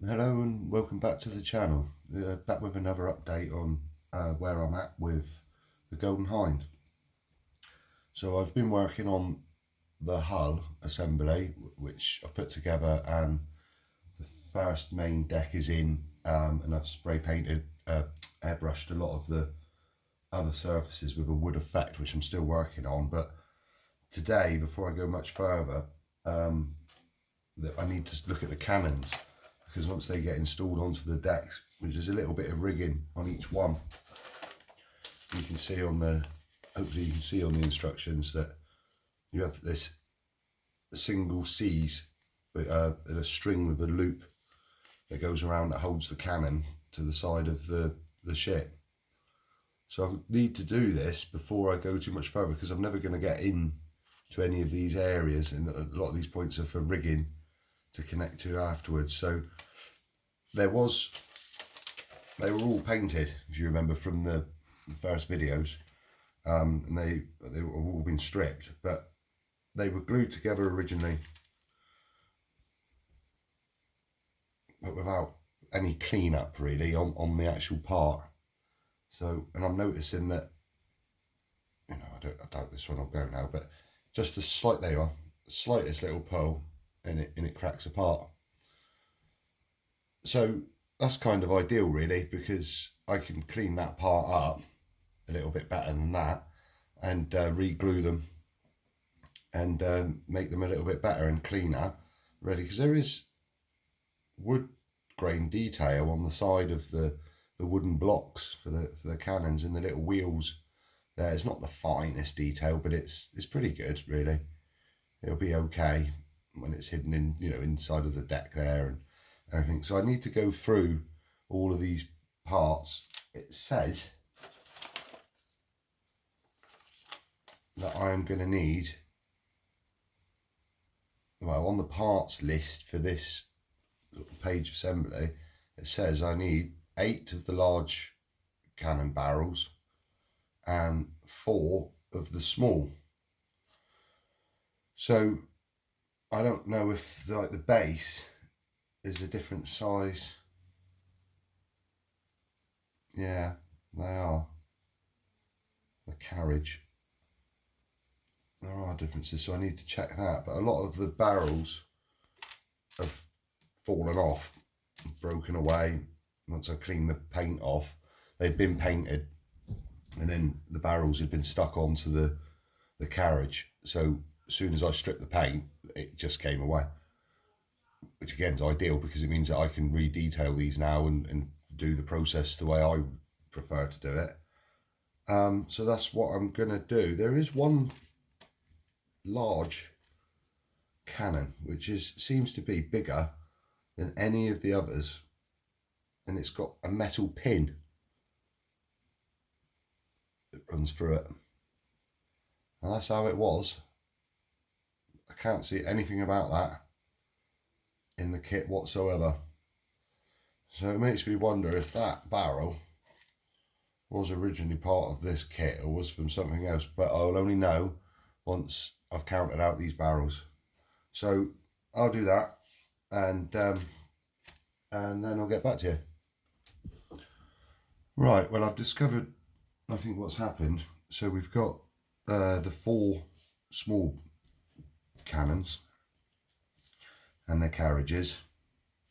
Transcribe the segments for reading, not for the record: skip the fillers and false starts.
Hello and welcome back to the channel. Back with another update on where I'm at with the Golden Hind. So I've been working on the hull assembly, which I've put together, and the first main deck is in, and I've spray painted, airbrushed a lot of the other surfaces with a wood effect, which I'm still working on. But today, before I go much further, I need to look at the cannons, because once they get installed onto the decks, which is a little bit of rigging on each one, you can see on the, hopefully you can see on the instructions that you have this single C's in a string with a loop that goes around that holds the cannon to the side of the ship. So I need to do this before I go too much further, because I'm never going to get in to any of these areas, and a lot of these points are for rigging to connect to afterwards. So they were all painted, if you remember from the first videos, and they've all been stripped, but they were glued together originally, but without any cleanup really on the actual part. So, and I'm noticing that, you know, I doubt this one will go now, but just the slightest little pull and it cracks apart. So that's kind of ideal really, because I can clean that part up a little bit better than that, and re-glue them and make them a little bit better and cleaner really, because there is wood grain detail on the side of the wooden blocks for the cannons and the little wheels there. It's not the finest detail, but it's pretty good really. It'll be okay when it's hidden in, you know, inside of the deck there and everything. So I need to go through all of these parts. It says that I am going to need, well, on the parts list for this little page assembly, it says I need 8 of the large cannon barrels and 4 of the small. So I don't know if the base is a different size. Yeah, they are. The carriage, there are differences, so I need to check that. But a lot of the barrels have fallen off, broken away. Once I clean the paint off, they'd been painted, and then the barrels had been stuck onto the carriage. So as soon as I stripped the paint, it just came away, which again is ideal, because it means that I can re-detail these now and do the process the way I prefer to do it. So that's what I'm gonna do. There is one large cannon which seems to be bigger than any of the others, and it's got a metal pin that runs through it, and that's how it was. I can't see anything about that in the kit whatsoever. So it makes me wonder if that barrel was originally part of this kit or was from something else, but I'll only know once I've counted out these barrels. So I'll do that, and then I'll get back to you. Right, well, I've discovered, I think, what's happened. So we've got the 4 small cannons and their carriages,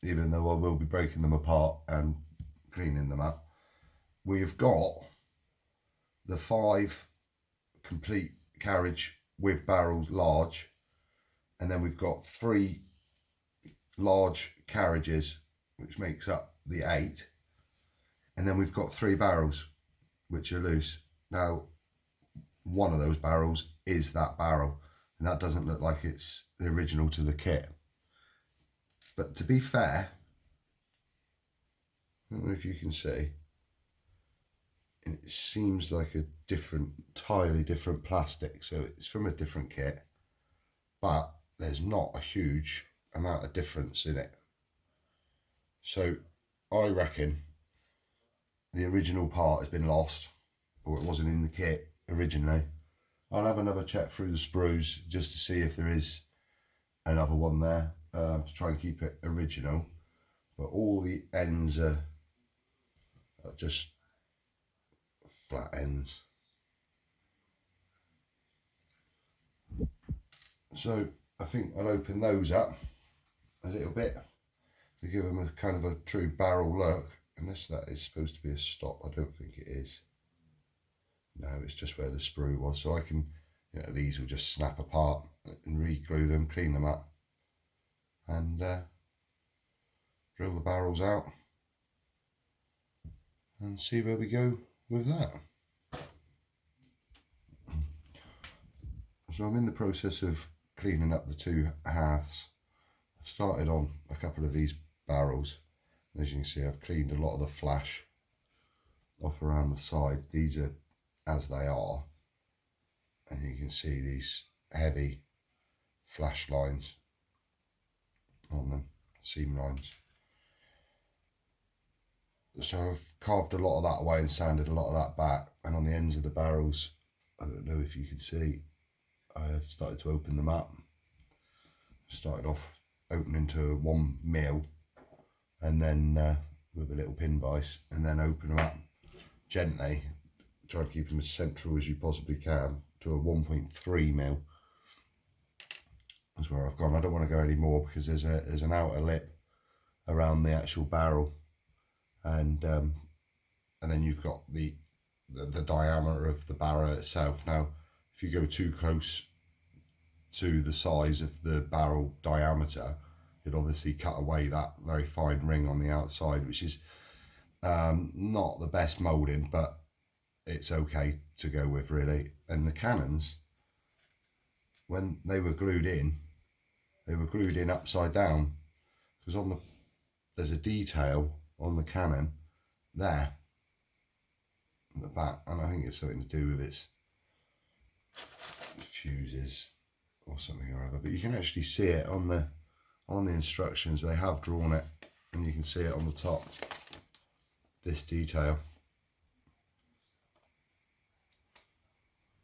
even though I will be breaking them apart and cleaning them up. We've got the 5 complete carriage with barrels large, and then we've got 3 large carriages, which makes up the 8, and then we've got 3 barrels which are loose. Now, one of those barrels is that barrel, and that doesn't look like it's the original to the kit. But to be fair, I don't know if you can see, it seems like a entirely different plastic, so it's from a different kit, but there's not a huge amount of difference in it. So I reckon the original part has been lost, or it wasn't in the kit originally. I'll have another check through the sprues just to see if there is another one there, to try and keep it original. but all the ends are just flat ends. So I think I'll open those up a little bit to give them a kind of a true barrel look, unless that is supposed to be a stop. I don't think it is. No, it's just where the sprue was. So I can, you know, these will just snap apart and re-glue them, clean them up, and drill the barrels out and see where we go with that. So I'm in the process of cleaning up the two halves. I've started on a couple of these barrels. As you can see, I've cleaned a lot of the flash off around the side. These are as they are, and you can see these heavy flash lines on them, seam lines. So I've carved a lot of that away and sanded a lot of that back, and on the ends of the barrels, I don't know if you can see, I have started to open them up. Started off opening to 1 mil, and then with a little pin vise, and then open them up gently, try to keep them as central as you possibly can to a 1.3 mil. That's where I've gone. I don't want to go any more because there's an outer lip around the actual barrel, and then you've got the diameter of the barrel itself. Now, if you go too close to the size of the barrel diameter, you'd obviously cut away that very fine ring on the outside, which is not the best moulding, but it's okay to go with, really. And the cannons, when they were glued in upside down, because there's a detail on the cannon there at the back, and I think it's something to do with its fuses or something or other, but you can actually see it on the instructions. They have drawn it, and you can see it on the top, this detail,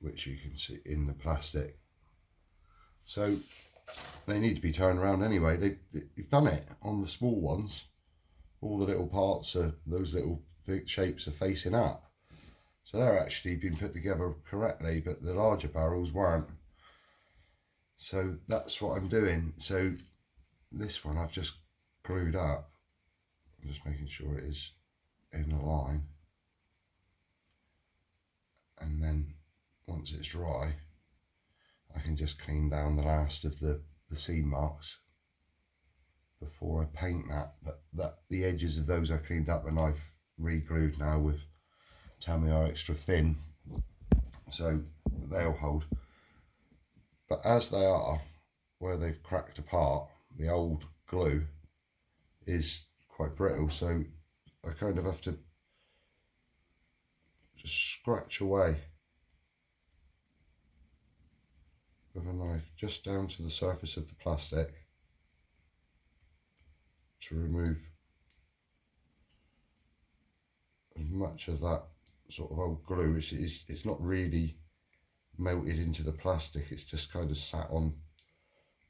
which you can see in the plastic. So they need to be turned around anyway. They've done it on the small ones. All the little parts are, those little shapes are facing up, so they're actually been put together correctly, but the larger barrels weren't. So that's what I'm doing. So this one I've just glued up. I'm just making sure it is in a line, and then once it's dry, I can just clean down the last of the seam marks before I paint that. But the edges of those I cleaned up, and I've re-glued now with Tamiya extra thin, so they'll hold. But as they are, where they've cracked apart, the old glue is quite brittle, so I kind of have to just scratch away with a knife just down to the surface of the plastic to remove as much of that sort of old glue. It's not really melted into the plastic, it's just kind of sat on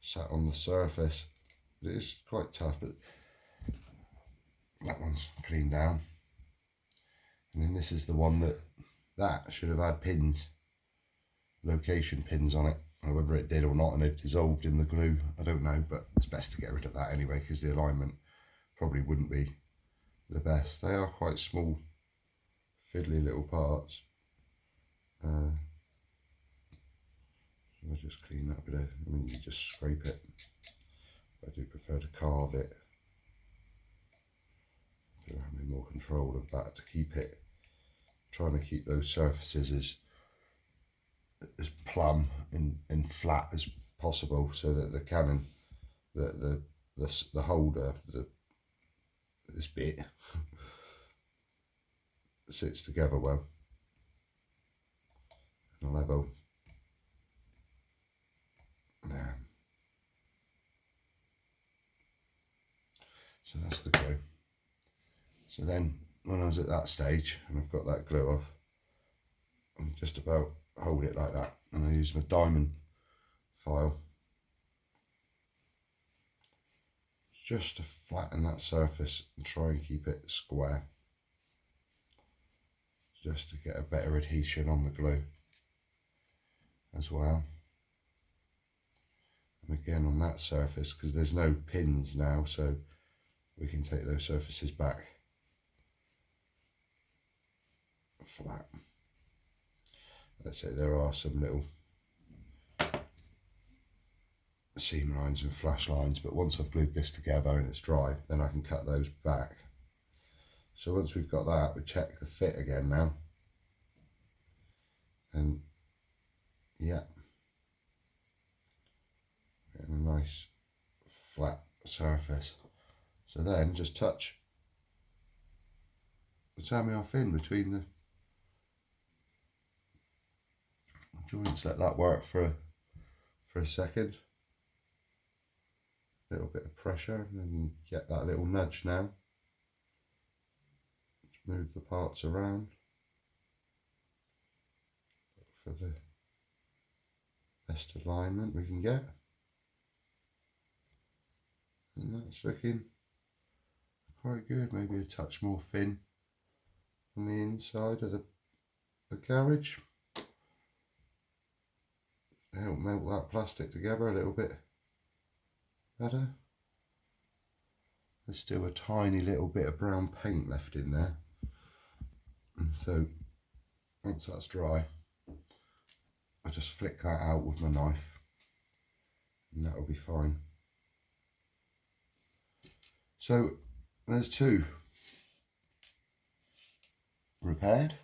the surface. It is quite tough, but that one's cleaned down. And then this is the one that should have had pins, location pins on it. Whether it did or not, and they've dissolved in the glue, I don't know, but it's best to get rid of that anyway, because the alignment probably wouldn't be the best. They are quite small, fiddly little parts. So I just clean that bit of, I mean, you just scrape it. I do prefer to carve it to have more control of that, to keep it, trying to keep those surfaces as plumb and flat as possible, so that the cannon, the holder, this bit sits together well and level. There. So that's the glue. So then when I was at that stage and I've got that glue off, I'm just about hold it like that, and I use my diamond file just to flatten that surface and try and keep it square, just to get a better adhesion on the glue as well. And again on that surface, because there's no pins now, so we can take those surfaces back flat. Let's say there are some little seam lines and flash lines, but once I've glued this together and it's dry, then I can cut those back. So once we've got that, we check the fit again now, and yeah, getting a nice flat surface. So then just touch the tammy-off in between the joints, let that work for a second. A little bit of pressure, and then you get that little nudge now. Just move the parts around for the best alignment we can get. And that's looking quite good. Maybe a touch more thin on the inside of the carriage. Help melt that plastic together a little bit better. There's still a tiny little bit of brown paint left in there, and so once that's dry, I just flick that out with my knife and that'll be fine. So there's two repaired.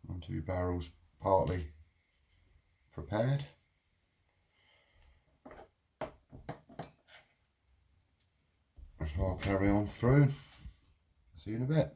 And two barrels partly prepared. So I'll carry on through. See you in a bit.